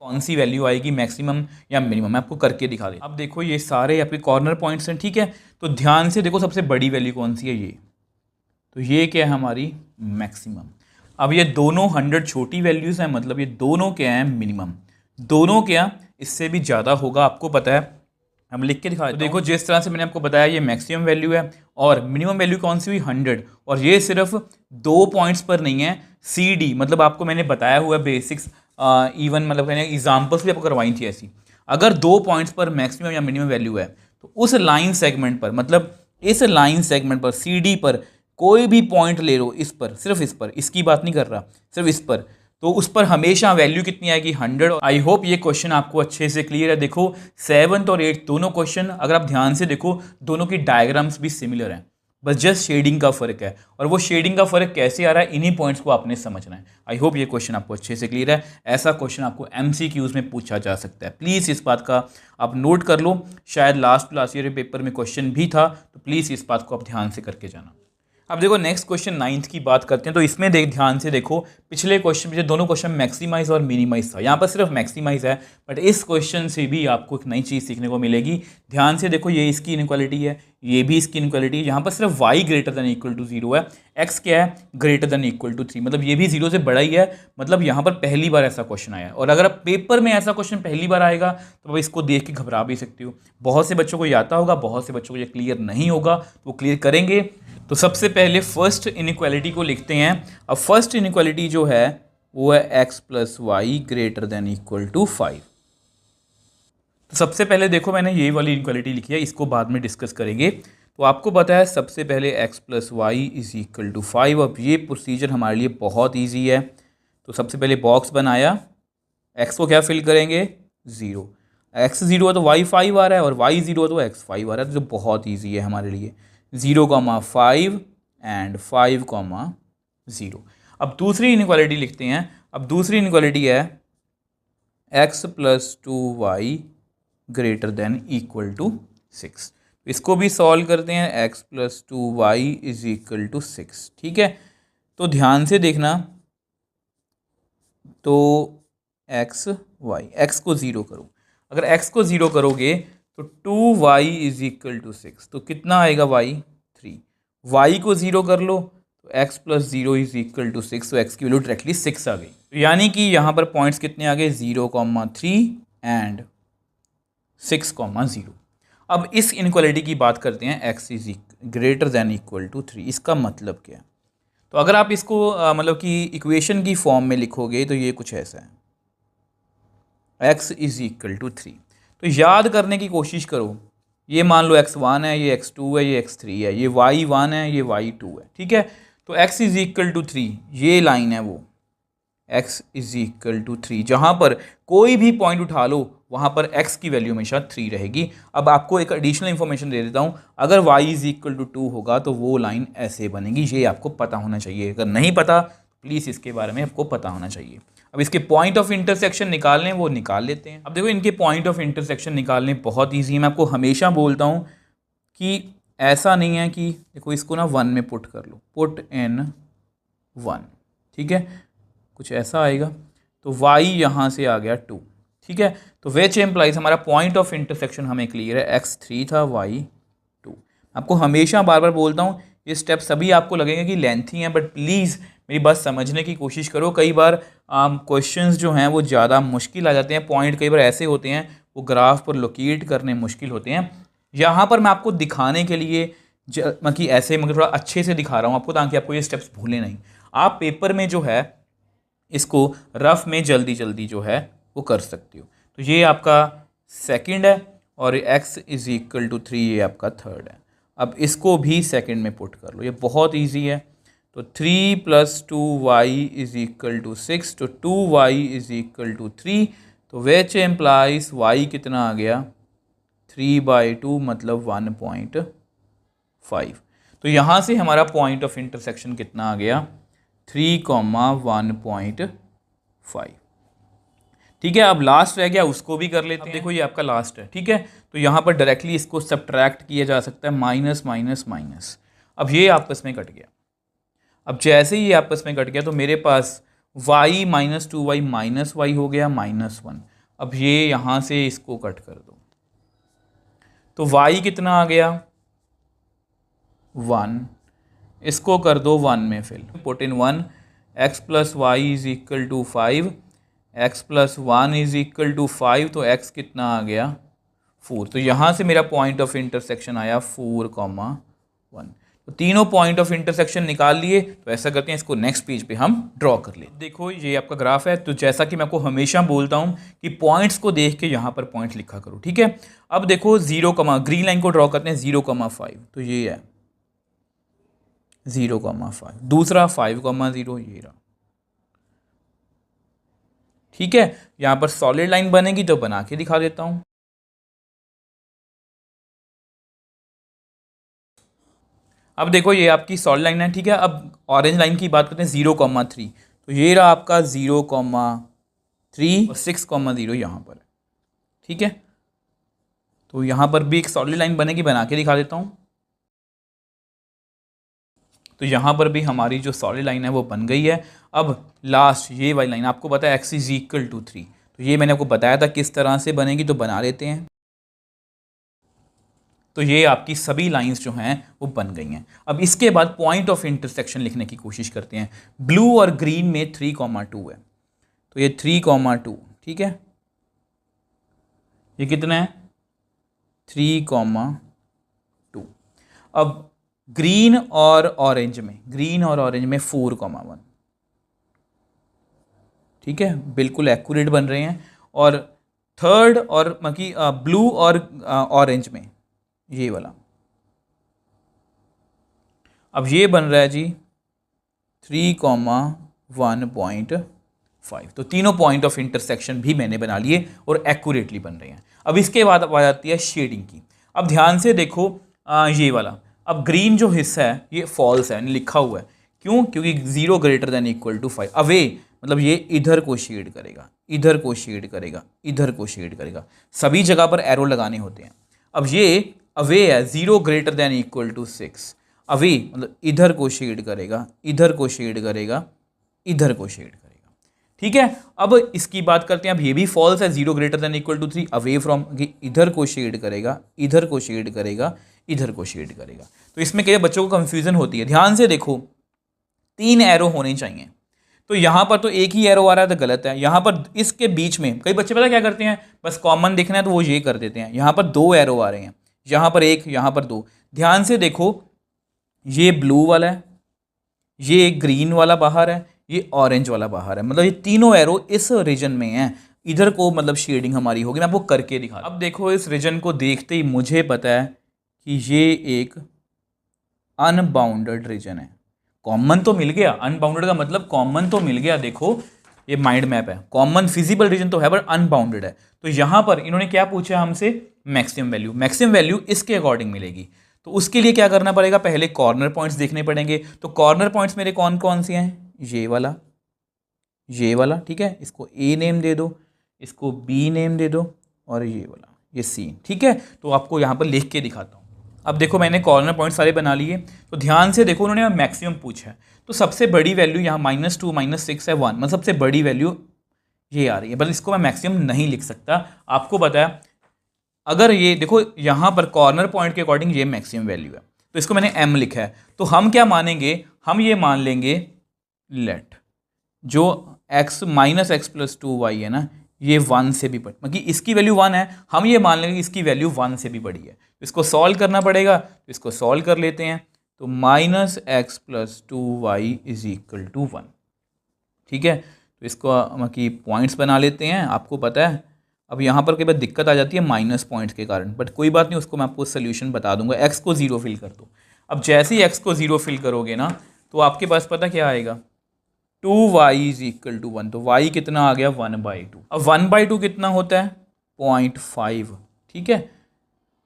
कौन सी वैल्यू आएगी, मैक्सिमम या मिनिमम, मैं आपको करके दिखा दें। अब देखो ये सारे आपके कॉर्नर पॉइंट्स हैं, ठीक है। तो ध्यान से देखो सबसे बड़ी वैल्यू कौन सी है, ये, तो ये क्या है हमारी मैक्सिमम। अब ये दोनों 100 छोटी वैल्यूज़ हैं, मतलब ये दोनों क्या हैं मिनिमम, दोनों क्या इससे भी ज़्यादा होगा, आपको पता है, हम लिख के दिखा। तो देखो जिस तरह से मैंने आपको बताया ये मैक्सिमम वैल्यू है, और मिनिमम वैल्यू कौन सी हुई 100, और ये सिर्फ 2 पॉइंट्स पर नहीं है, सी डी, मतलब आपको मैंने बताया हुआ बेसिक्स, इवन मतलब मैंने एग्जाम्पल्स भी आपको करवाई थी ऐसी। अगर 2 पॉइंट्स पर मैक्सिमम या मिनिमम वैल्यू है, तो उस लाइन सेगमेंट पर, मतलब इस लाइन सेगमेंट पर सी डी पर कोई भी पॉइंट ले लो, इस पर, सिर्फ इस पर, इसकी बात नहीं कर रहा, सिर्फ इस पर, तो उस पर हमेशा वैल्यू कितनी आएगी 100। आई होप ये क्वेश्चन आपको अच्छे से क्लियर है। देखो 7th और 8th दोनों क्वेश्चन अगर आप ध्यान से देखो, दोनों की डायग्राम्स भी सिमिलर हैं, बस जस्ट शेडिंग का फर्क है। और वो शेडिंग का फर्क कैसे आ रहा है, इन्हीं पॉइंट्स को आपने समझना है। आई होप ये क्वेश्चन आपको अच्छे से क्लियर है। ऐसा क्वेश्चन आपको MCQs में पूछा जा सकता है, प्लीज़ इस बात का आप नोट कर लो। शायद लास्ट ईयर पेपर में क्वेश्चन भी था, तो प्लीज़ इस बात को आप ध्यान से करके जाना। अब देखो नेक्स्ट क्वेश्चन 9th की बात करते हैं। तो इसमें ध्यान से देखो, पिछले क्वेश्चन में दोनों क्वेश्चन मैक्सिमाइज और मिनिमाइज था, यहाँ पर सिर्फ मैक्सिमाइज है, बट इस क्वेश्चन से भी आपको एक नई चीज़ सीखने को मिलेगी। ध्यान से देखो, ये इसकी इनइक्वालिटी है, ये भी इसकी इनइक्वालिटी है। यहाँ पर सिर्फ y greater than equal to 0 है, x क्या है ग्रेटर देन इक्वल टू 3, मतलब ये भी 0 से बड़ा ही है। मतलब यहाँ पर पहली बार ऐसा क्वेश्चन आया, और अगर आप पेपर में ऐसा क्वेश्चन पहली बार आएगा तो आप इसको देख के घबरा भी सकते हो। बहुत से बच्चों को ये आता होगा, बहुत से बच्चों को ये क्लियर नहीं होगा, वो क्लियर करेंगे। तो सबसे पहले फर्स्ट इनइक्वालिटी को लिखते हैं। अब फर्स्ट इनइक्वालिटी जो है वो है x + y greater than equal to 5। तो सबसे पहले देखो मैंने ये वाली इनइक्वालिटी लिखी है, इसको बाद में डिस्कस करेंगे। तो आपको पता है सबसे पहले x + y = 5। अब ये प्रोसीजर हमारे लिए बहुत ईजी है। तो सबसे पहले बॉक्स बनाया, x को क्या फिल करेंगे 0, x 0 है तो y 5 आ रहा है, और y 0 है तो x 5 आ रहा है, तो बहुत ईजी है हमारे लिए। 0,5 एंड 5,0। अब दूसरी इनइक्वालिटी लिखते हैं। अब दूसरी इनइक्वालिटी है x + 2y greater than equal to 6। इसको भी सॉल्व करते हैं, x + 2y = 6, ठीक है। तो ध्यान से देखना, तो x को 0 करो, अगर x को 0 करोगे तो 2y = 6, तो कितना आएगा y 3। y को 0 कर लो तो x plus 0 is equal to 6, तो x की वैल्यू डायरेक्टली 6 आ गई। तो यानी कि यहाँ पर पॉइंट्स कितने आ गए, 0,3 एंड 6,0। अब इस इनक्वालिटी की बात करते हैं, x is greater than equal to 3। इसका मतलब क्या है? तो अगर आप इसको मतलब कि इक्वेशन की फॉर्म में लिखोगे तो ये कुछ ऐसा है, x इज इक्वल टू 3। तो याद करने की कोशिश करो, ये मान लो x1 है, ये x2 है, ये x3 है, ये y1 है, ये y2 है, ठीक है। तो x इज इक्वल टू 3, ये लाइन है वो x इज इक्वल टू 3। जहाँ पर कोई भी पॉइंट उठा लो वहाँ पर x की वैल्यू हमेशा 3 रहेगी। अब आपको एक एडिशनल इन्फॉर्मेशन दे देता हूँ, अगर y इज इक्वल टू 2 होगा तो वो लाइन ऐसे बनेगी। ये आपको पता होना चाहिए, अगर नहीं पता प्लीज़ इसके बारे में आपको पता होना चाहिए। अब इसके पॉइंट ऑफ इंटरसेक्शन निकालने, वो निकाल लेते हैं। अब देखो इनके पॉइंट ऑफ इंटरसेक्शन निकालने बहुत ईजी है। मैं आपको हमेशा बोलता हूँ कि ऐसा नहीं है कि देखो इसको ना 1 में पुट कर लो, पुट इन 1, ठीक है, कुछ ऐसा आएगा। तो y यहाँ से आ गया 2, ठीक है। तो विच एम्प्लाइज, हमारा पॉइंट ऑफ इंटरसेक्शन हमें क्लियर है, x3 था, y2। आपको हमेशा बार बार बोलता हूँ ये स्टेप सभी आपको लगेंगे कि लेंथी हैं, बट प्लीज़ मेरी बात समझने की कोशिश करो। कई बार क्वेश्चंस जो हैं वो ज़्यादा मुश्किल आ जाते हैं, पॉइंट कई बार ऐसे होते हैं वो ग्राफ पर लोकेट करने मुश्किल होते हैं। यहाँ पर मैं आपको दिखाने के लिए मतलब ऐसे मगर थोड़ा अच्छे से दिखा रहा हूँ आपको, ताकि आपको ये स्टेप्स भूलें नहीं। आप पेपर में जो है इसको रफ में जल्दी जल्दी जो है वो कर सकते हो। तो ये आपका सेकंड है और x इज इक्वल टू 3 ये आपका थर्ड है। अब इसको भी सेकंड में पुट कर लो, ये बहुत इजी है। तो 3 plus 2y is equal to 6, तो 2y इज इक्वल टू 3। तो विच एम्प्लाइज y कितना आ गया, 3/2 मतलब 1.5। तो यहाँ से हमारा पॉइंट ऑफ इंटरसेक्शन कितना आ गया, 3,1.5, ठीक है। अब लास्ट रह गया, उसको भी कर लेते हैं। देखो ये आपका लास्ट है, ठीक है। तो यहाँ पर डायरेक्टली इसको सब्ट्रैक्ट किया जा सकता है, माइनस माइनस माइनस। अब ये आपस में कट गया। अब जैसे ही ये आपस में कट गया तो मेरे पास y minus 2y minus y हो गया -1। अब ये यहाँ से इसको कट कर दो तो y कितना आ गया 1, इसको कर दो 1 में fill, put in 1, x plus y is equal to 5, x plus 1 is equal to 5, तो x कितना आ गया 4। तो यहाँ से मेरा पॉइंट ऑफ इंटरसेक्शन आया 4,1। तो तीनों पॉइंट ऑफ इंटरसेक्शन निकाल लिए। तो ऐसा करते हैं, इसको नेक्स्ट पेज पे हम ड्रॉ कर लेते हैं। देखो ये आपका ग्राफ है। तो जैसा कि मैं आपको हमेशा बोलता हूँ कि पॉइंट्स को देख के यहाँ पर पॉइंट्स लिखा करो, ठीक है। अब देखो 0, ग्रीन लाइन को ड्रॉ करते हैं 0,5, तो ये है 0,5, दूसरा 5,0, ये रहा, ठीक है। यहाँ पर सॉलिड लाइन बनेगी तो बना के दिखा देता हूँ। अब देखो ये आपकी सॉलिड लाइन है, ठीक है। अब ऑरेंज लाइन की बात करते हैं 0,3, तो ये रहा आपका 0,3 और 6,0 यहाँ पर, ठीक है। तो यहाँ पर भी एक सॉलिड लाइन बनेगी, बना के दिखा देता हूँ। तो यहाँ पर भी हमारी जो सॉलिड लाइन है वो बन गई है। अब लास्ट ये वाली लाइन आपको पता है x इज इक्वल टू 3, तो ये मैंने आपको बताया था किस तरह से बनेगी, तो बना लेते हैं। तो ये आपकी सभी लाइंस जो हैं वो बन गई हैं। अब इसके बाद पॉइंट ऑफ इंटरसेक्शन लिखने की कोशिश करते हैं। ब्लू और ग्रीन में 3,2 है, तो ये 3,2, ठीक है। ये कितना है 3,2। अब ग्रीन और ऑरेंज में 4,1, ठीक है, बिल्कुल एक्यूरेट बन रहे हैं। और थर्ड और ब्लू और ऑरेंज में ये वाला, अब ये बन रहा है जी 3,1.5। तो तीनों पॉइंट ऑफ इंटरसेक्शन भी मैंने बना लिए और एक्यूरेटली बन रहे हैं। अब इसके बाद आ जाती है शेडिंग की। अब ध्यान से देखो ये वाला, अब ग्रीन जो हिस्सा है ये फॉल्स है, लिखा हुआ है, क्यों, क्योंकि 0 greater than equal to 5। Away मतलब ये इधर को शेड करेगा, इधर को शेड करेगा, इधर को शेड करेगा, सभी जगह पर एरो लगाने होते हैं। अब ये अवे है 0 greater than equal to 6, away मतलब इधर को शेड करेगा, इधर को शेड करेगा, इधर को शेड करेगा, ठीक है। अब इसकी बात करते हैं। अब ये भी फॉल्स है, 0 greater than equal to 3, away from, इधर को शेड करेगा, इधर को शेड करेगा, इधर को शेड करेगा। तो इसमें कई बच्चों को कंफ्यूजन होती है। ध्यान से देखो, 3 एरो होने चाहिए। तो यहाँ पर तो एक ही एरो आ रहा है तो गलत है। यहाँ पर इसके बीच में कई बच्चे पता क्या करते हैं, बस कॉमन देखना है तो वो ये कर देते हैं। यहाँ पर 2 एरो आ रहे हैं, यहाँ पर 1, यहाँ पर 2। ध्यान से देखो, ये ब्लू वाला है, ये ग्रीन वाला बाहर है, ये ऑरेंज वाला बाहर है, मतलब ये तीनों एरो इस रीजन में हैं। इधर को मतलब शेडिंग हमारी होगी, मैं आपको करके दिखा। अब देखो इस रीजन को देखते ही मुझे पता है कि ये एक अनबाउंडेड रीजन है। कॉमन तो मिल गया, अनबाउंडेड का मतलब कॉमन तो मिल गया। देखो ये माइंड मैप है, कॉमन फिजिबल रीजन तो है पर अनबाउंडेड है। तो यहाँ पर इन्होंने क्या पूछा हमसे, मैक्सिमम वैल्यू। मैक्सिमम वैल्यू इसके अकॉर्डिंग मिलेगी, तो उसके लिए क्या करना पड़ेगा, पहले कॉर्नर पॉइंट्स देखने पड़ेंगे। तो कॉर्नर पॉइंट्स मेरे कौन कौन से हैं, ये वाला, ये वाला, ठीक है, इसको ए नेम दे दो, इसको बी नेम दे दो, और ये वाला, ये सी, ठीक है। तो आपको यहाँ पर लिख के दिखाता हूँ। अब देखो मैंने कॉर्नर पॉइंट सारे बना लिए, तो ध्यान से देखो उन्होंने मैक्सिमम पूछा है। तो सबसे बड़ी वैल्यू यहाँ -2 -6 है 1, मतलब सबसे बड़ी वैल्यू ये आ रही है, बस इसको मैं मैक्सिमम नहीं लिख सकता। आपको बताया अगर ये देखो यहाँ पर कॉर्नर पॉइंट के अकॉर्डिंग ये मैक्सिमम वैल्यू है, तो इसको मैंने m लिखा है। तो हम क्या मानेंगे, हम ये मान लेंगे लेट जो x -x + 2y है ना, ये 1 से भी बड़ी, मतलब इसकी वैल्यू 1 है, हम ये मान लेंगे इसकी वैल्यू 1 से भी बड़ी है। तो इसको सॉल्व करना पड़ेगा, तो इसको सॉल्व कर लेते हैं। तो -x + 2y = 1, ठीक है। तो इसको मतलब पॉइंट्स बना लेते हैं। आपको पता है अब यहाँ पर कई बार दिक्कत आ जाती है माइनस पॉइंट्स के कारण, बट कोई बात नहीं, उसको मैं आपको सोल्यूशन बता दूंगा। x को 0 फिल कर दो। अब जैसे ही x को 0 फिल करोगे ना, तो आपके पास पता क्या आएगा, 2y = 1। तो y कितना आ गया, 1/2। अब 1/2 कितना होता है, 0.5, ठीक है।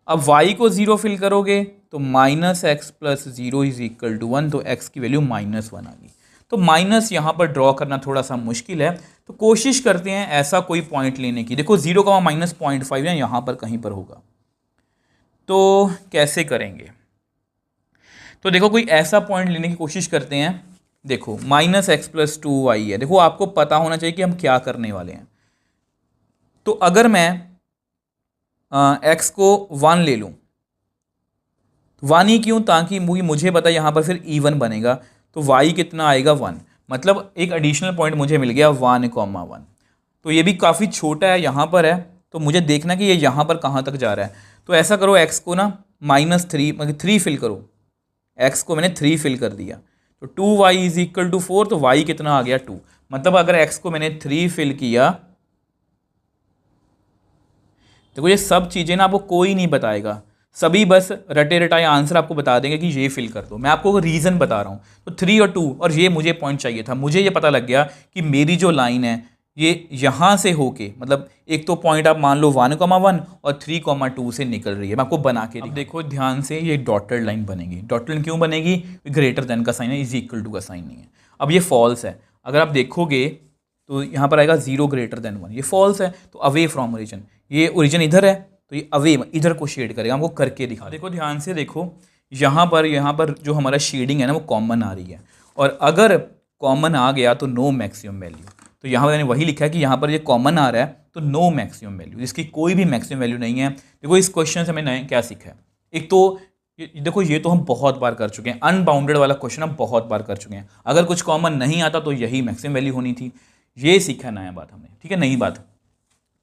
अब y को 0 फिल करोगे तो -x + 0 = 1, तो x की वैल्यू -1 आ गई। तो माइनस यहाँ पर ड्रॉ करना थोड़ा सा मुश्किल है, तो कोशिश करते हैं ऐसा कोई पॉइंट लेने की। देखो 0, -0.5 है, यहाँ पर कहीं पर होगा, तो कैसे करेंगे। तो देखो कोई ऐसा पॉइंट लेने की कोशिश करते हैं। देखो -x + 2y है, देखो आपको पता होना चाहिए कि हम क्या करने वाले हैं। तो अगर मैं x को 1 ले लूँ, 1 ही क्यों, ताकि मुझे पता यहाँ पर फिर even बनेगा। तो y कितना आएगा, 1, मतलब एक एडिशनल पॉइंट मुझे मिल गया 1,1। तो ये भी काफ़ी छोटा है, यहाँ पर है, तो मुझे देखना कि ये यहाँ पर कहाँ तक जा रहा है। तो ऐसा करो x को ना -3 मतलब 3 फिल करो, x को मैंने 3 फिल कर दिया। तो 2y = 4, तो y कितना आ गया, 2। मतलब अगर x को मैंने 3 फिल किया, देखो ये सब चीज़ें ना आपको कोई नहीं बताएगा, सभी बस रटे रटाए आंसर आपको बता देंगे कि ये फिल कर दो। मैं आपको रीज़न बता रहा हूँ। तो 3 और 2 और ये मुझे पॉइंट चाहिए था। मुझे ये पता लग गया कि मेरी जो लाइन है ये यहाँ से होके, मतलब एक तो पॉइंट आप मान लो 1,1 और 3,2 से निकल रही है। मैं आपको बना के देखो ध्यान से, ये डॉटेड लाइन बनेगी। डॉटेड लाइन क्यों बनेगी, ग्रेटर देन का साइन है, = का साइन नहीं है। अब ये फॉल्स है, अगर आप देखोगे तो यहाँ पर आएगा 0 > 1, ये फॉल्स है। तो अवे फ्रॉम ओरिजिन, ये ओरिजिन इधर है, तो ये अवे इधर को शेड करेगा। हमको करके दिखा, देखो ध्यान से देखो, यहाँ पर जो हमारा शेडिंग है ना वो कॉमन आ रही है, और अगर कॉमन आ गया तो नो मैक्सिमम वैल्यू। तो यहाँ पर मैंने वही लिखा है कि यहाँ पर ये कॉमन आ रहा है तो नो मैक्सिमम वैल्यू, जिसकी कोई भी मैक्सिमम वैल्यू नहीं है। देखो इस क्वेश्चन से मैंने क्या सीखा है, एक तो देखो ये तो हम बहुत बार कर चुके हैं, अनबाउंडेड वाला क्वेश्चन हम बहुत बार कर चुके हैं। अगर कुछ कॉमन नहीं आता तो यही मैक्सिमम वैल्यू होनी थी, ये सीखा नया बात हमने, ठीक है, नई बात।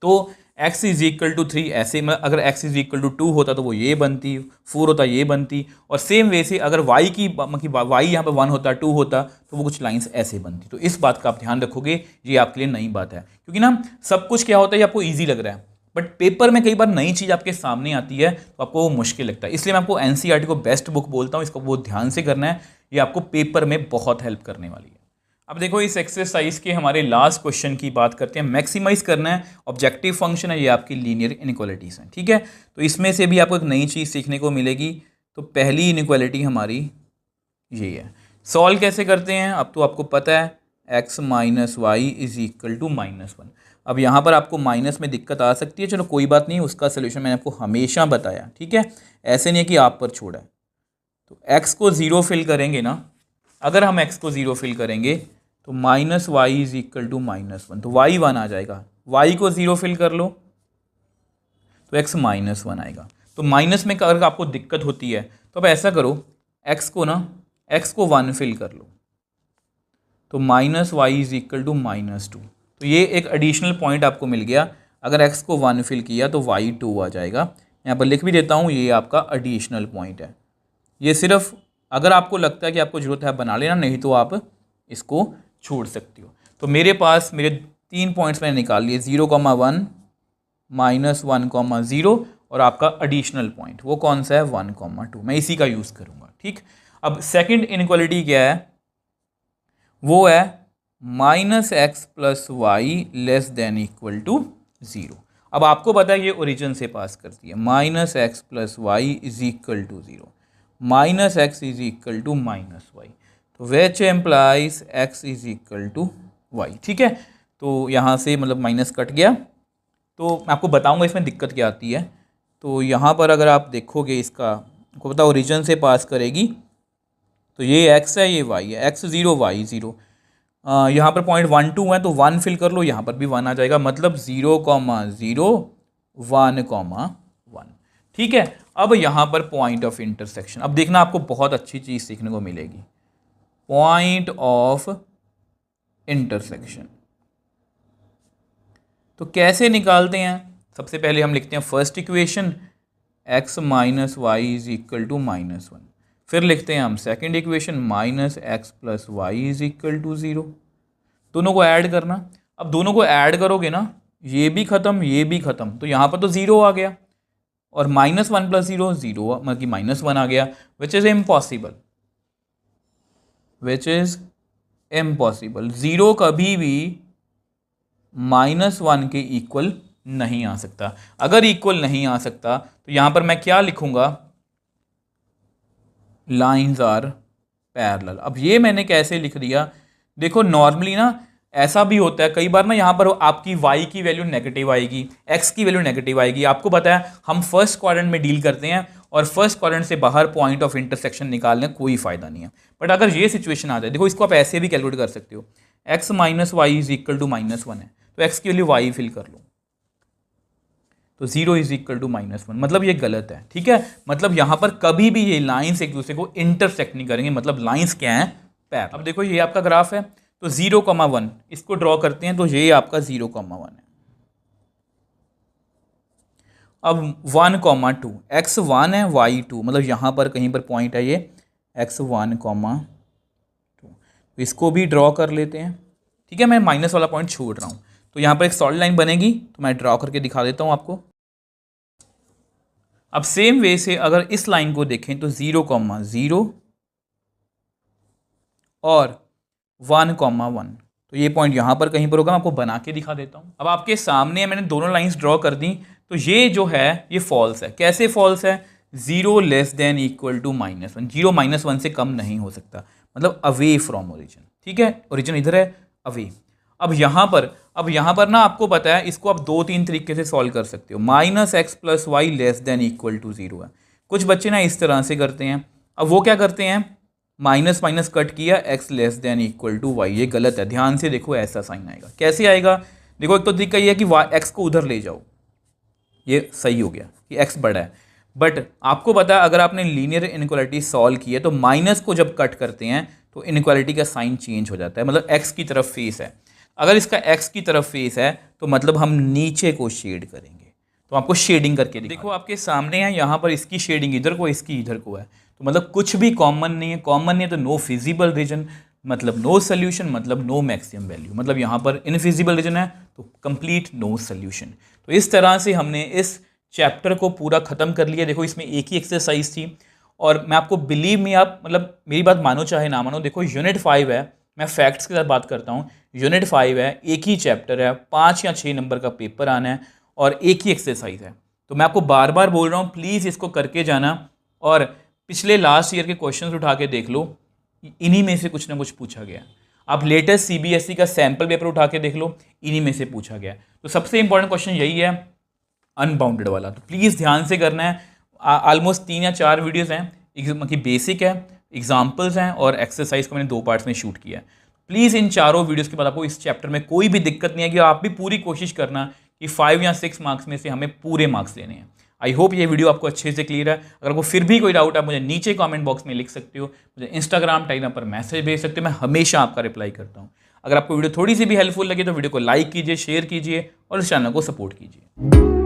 तो x = 3 ऐसे में, अगर x = 2 होता तो वो ये बनती, 4 होता ये बनती, और सेम वे से अगर y की मतलब y यहाँ पर 1 होता 2 होता तो वो कुछ लाइंस ऐसे बनती। तो इस बात का आप ध्यान रखोगे, ये आपके लिए नई बात है, क्योंकि ना सब कुछ क्या होता है ये आपको ईजी लग रहा है, बट पेपर में कई बार नई चीज़ आपके सामने आती है तो आपको वो मुश्किल लगता है। इसलिए मैं आपको NCERT को बेस्ट बुक बोलता हूँ, इसको बहुत ध्यान से करना है, ये आपको पेपर में बहुत हेल्प करने वाली है। अब देखो इस एक्सरसाइज के हमारे लास्ट क्वेश्चन की बात करते हैं। मैक्सिमाइज करना है, ऑब्जेक्टिव फंक्शन है, ये आपकी लीनियर इनइक्वालिटीज़ हैं, ठीक है। तो इसमें से भी आपको एक नई चीज़ सीखने को मिलेगी। तो पहली इनइक्वालिटी हमारी ये है, सॉल्व कैसे करते हैं अब तो आपको पता है, x - y = -1। अब यहाँ पर आपको माइनस में दिक्कत आ सकती है, चलो कोई बात नहीं, उसका सोल्यूशन मैंने आपको हमेशा बताया, ठीक है, ऐसे नहीं है कि आप पर छोड़ा है। तो x को 0 फिल करेंगे ना, अगर हम x को 0 फिल करेंगे तो -y = -1, तो y 1 आ जाएगा। y को 0 फिल कर लो तो x -1 आएगा। तो माइनस में अगर आपको दिक्कत होती है तो अब ऐसा करो, x को 1 फिल कर लो, तो minus y is equal to -2। तो ये एक एडिशनल पॉइंट आपको मिल गया। अगर x को 1 फिल किया तो y 2 आ जाएगा। यहाँ पर लिख भी देता हूँ, ये आपका एडिशनल पॉइंट है। ये सिर्फ अगर आपको लगता है कि आपको ज़रूरत है बना लेना, नहीं तो आप इसको छोड़ सकते हो। तो मेरे पास मेरे 3 पॉइंट्स मैंने निकाल लिए, 0,1, -1,0 और आपका एडिशनल पॉइंट वो कौन सा है, 1,2। मैं इसी का यूज़ करूँगा, ठीक। अब सेकंड इनइक्वालिटी क्या है, वो है -x + y less than equal to 0। अब आपको पता है ये ओरिजिन से पास करती है, -x + y is equal to 0, -x is equal to -y, तो which implies x is equal to y, ठीक है। तो यहाँ से मतलब माइनस कट गया। तो मैं आपको बताऊँगा इसमें दिक्कत क्या आती है। तो यहाँ पर अगर आप देखोगे, इसका आपको पता ओरिजिन से पास करेगी, तो ये x है, ये y है, x 0 y 0। यहाँ पर पॉइंट 1 2 है तो 1 फिल कर लो, यहाँ पर भी 1 आ जाएगा, मतलब 0,0 1,1, ठीक है। अब यहाँ पर पॉइंट ऑफ इंटरसेक्शन, अब देखना आपको बहुत अच्छी चीज़ सीखने को मिलेगी, पॉइंट ऑफ इंटरसेक्शन। तो कैसे निकालते हैं, सबसे पहले हम लिखते हैं first equation x - y is equal to -1, फिर लिखते हैं हम second equation -x + y is equal to 0। दोनों को ऐड करना, अब दोनों को ऐड करोगे ना, ये भी ख़त्म ये भी ख़त्म, तो यहाँ पर तो 0 आ गया, और -1 + 0 0, मतलब कि -1 आ गया, which is impossible, which is impossible. 0 कभी भी -1 के इक्वल नहीं आ सकता। अगर इक्वल नहीं आ सकता तो यहाँ पर मैं क्या लिखूँगा, लाइन्स आर पैरेलल। अब ये मैंने कैसे लिख दिया, देखो नॉर्मली ना ऐसा भी होता है कई बार ना, यहाँ पर आपकी y की वैल्यू नेगेटिव आएगी, x की वैल्यू नेगेटिव आएगी। आपको पता है हम फर्स्ट क्वाड्रेंट में डील करते हैं, और फर्स्ट क्वाड्रेंट से बाहर पॉइंट ऑफ इंटरसेक्शन निकालने कोई फ़ायदा नहीं है। बट अगर ये सिचुएशन आ जाए, देखो इसको आप ऐसे भी कैलकुलेट कर सकते हो, x - y is equal to -1 है, तो x की वैल्यू y फिल कर लो, तो 0 इज इक्वल टू -1, मतलब ये गलत है, ठीक है। मतलब यहाँ पर कभी भी ये लाइंस एक दूसरे को इंटरसेक्ट नहीं करेंगे, मतलब लाइंस क्या हैं, पैरेलल। अब देखो ये आपका ग्राफ है, तो 0,1 इसको ड्रॉ करते हैं, तो ये आपका 0,1 है। अब 1,2, x 1 है y 2, मतलब यहाँ पर कहीं पर पॉइंट है ये x 1,2, तो इसको भी ड्रॉ कर लेते हैं, ठीक है। मैं माइनस वाला पॉइंट छोड़ रहा हूँ, तो यहाँ पर एक सॉलिड लाइन बनेगी, तो मैं ड्रॉ करके दिखा देता हूँ आपको। अब सेम वे से अगर इस लाइन को देखें तो 0,0 और 1,1, तो ये पॉइंट यहाँ पर कहीं पर होगा, मैं आपको बना के दिखा देता हूँ। अब आपके सामने मैंने दोनों लाइंस ड्रॉ कर दी, तो ये जो है ये फॉल्स है। कैसे फॉल्स है, 0 लेस देन इक्वल टू -1, 0 -1 से कम नहीं हो सकता, मतलब अवे फ्रॉम ओरिजिन, ठीक है। ओरिजिन इधर है, अवे। अब यहाँ पर ना आपको पता है, इसको आप 2-3 तरीके से सॉल्व कर सकते हो। -x + y less than equal to 0 है। कुछ बच्चे ना इस तरह से करते हैं। अब वो क्या करते हैं, माइनस माइनस कट किया, x less than equal to y, ये गलत है। ध्यान से देखो, ऐसा साइन आएगा। कैसे आएगा, देखो एक तो तरीका ये है कि x को उधर ले जाओ, ये सही हो गया कि x बड़ा है। बट आपको पता है अगर आपने लीनियर इनइक्वालिटी सॉल्व की है तो माइनस को जब कट करते हैं तो इनइक्वालिटी का साइन चेंज हो जाता है, मतलब x की तरफ फेस है। अगर इसका x की तरफ फेस है तो मतलब हम नीचे को शेड करेंगे। तो आपको शेडिंग करके देखो, आपके सामने है, यहाँ पर इसकी शेडिंग इधर को, इसकी इधर को है, तो मतलब कुछ भी कॉमन नहीं है। कॉमन नहीं है तो नो फिजिबल रीजन, मतलब नो सोल्यूशन, मतलब नो मैक्सिमम वैल्यू, मतलब यहाँ पर इनफिजिबल रीजन है तो कंप्लीट नो सोल्यूशन। तो इस तरह से हमने इस चैप्टर को पूरा ख़त्म कर लिया। देखो इसमें एक ही एक्सरसाइज थी, और मैं आपको बिलीव में, आप मतलब मेरी बात मानो चाहे ना मानो, देखो यूनिट 5 है, मैं फैक्ट्स के साथ बात करता हूँ। यूनिट 5 है, एक ही चैप्टर है, 5 या 6 नंबर का पेपर आना है, और एक ही एक्सरसाइज है। तो मैं आपको बार बार बोल रहा हूँ, प्लीज़ इसको करके जाना, और पिछले लास्ट ईयर के क्वेश्चंस उठा के देख लो, इन्हीं में से कुछ ना कुछ पूछा गया। आप लेटेस्ट CBSE का सैम्पल पेपर उठा के देख लो, इन्हीं में से पूछा गया। तो सबसे इंपॉर्टेंट क्वेश्चन यही है, अनबाउंडेड वाला। तो प्लीज़ ध्यान से करना है। ऑलमोस्ट 3 या 4 वीडियोज़ हैं, की बेसिक है, एग्जाम्पल्स हैं, और एक्सरसाइज को मैंने 2 पार्ट्स में शूट किया है। प्लीज़ इन चारों वीडियोज़ के बाद आपको इस चैप्टर में कोई भी दिक्कत नहीं है, कि आप भी पूरी कोशिश करना कि 5 या 6 मार्क्स में से हमें पूरे मार्क्स लेने हैं। आई होप ये वीडियो आपको अच्छे से क्लियर है। अगर आपको फिर भी कोई डाउट आप मुझे नीचे कमेंट बॉक्स में लिख सकते हो, मुझे इंस्टाग्राम टेलीग्राम पर मैसेज भेज सकते हो, मैं हमेशा आपका रिप्लाई करता हूँ। अगर आपको वीडियो थोड़ी सी भी हेल्पफुल लगे तो वीडियो को लाइक कीजिए, शेयर कीजिए और इस चैनल को सपोर्ट कीजिए।